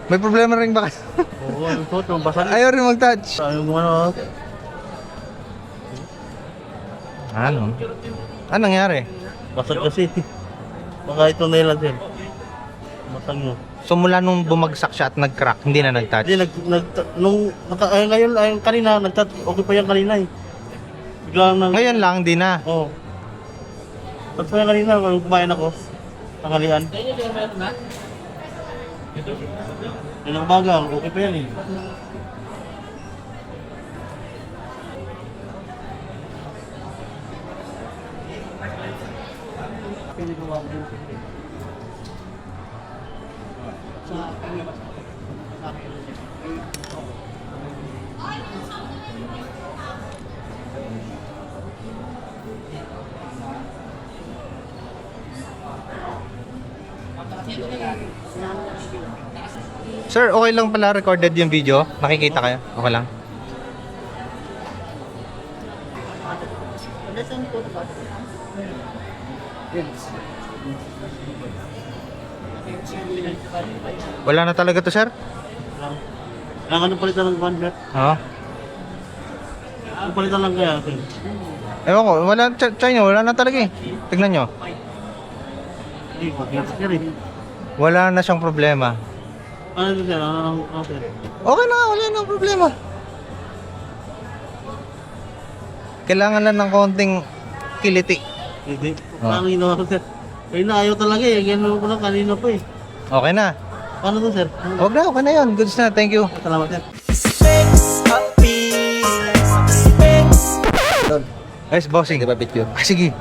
May problema rin ba? Oo, ano to? Itong basag. Ayaw rin mag-touch. Ayaw mo ano? Ano? Anong nangyari? Basag kasi. Baka ito na lang sir. Basag nyo. So mula nung bumagsak siya at nag-crack, hindi na nag-touch? Hindi, ngayon, kanina, okay pa yan kanina eh. Biglang Ngayon lang, hindi na. Oo. Tapos pa yan kanina, kung kumain ako, tanghalian. Yan ang umaga, okay pa yan eh. Sir, okay lang pala recorded yung video? Nakikita kayo? Okay lang? Wala na talaga to, sir? Kailangan nang palitan ng bandit. Oo. Ang palitan lang kaya. Sir. Ewan ko, wala, try nyo, wala na talaga eh. Tignan nyo. Hindi, okay sir eh. Wala na siyang problema. Ano ito sir? Ano sir? Okay na, wala na problema. Kailangan lang ng konting kiliti. Hindi. Paano ginawa ko sir? Kaya na ayaw talaga eh. Gano'n ko lang kanina pa eh. Okay na. Paano to sir? Huwag na, okay na yun. Goods na, thank you. Salamat sir. Ayos, bossing. Di ba, bityo? Ah, sige.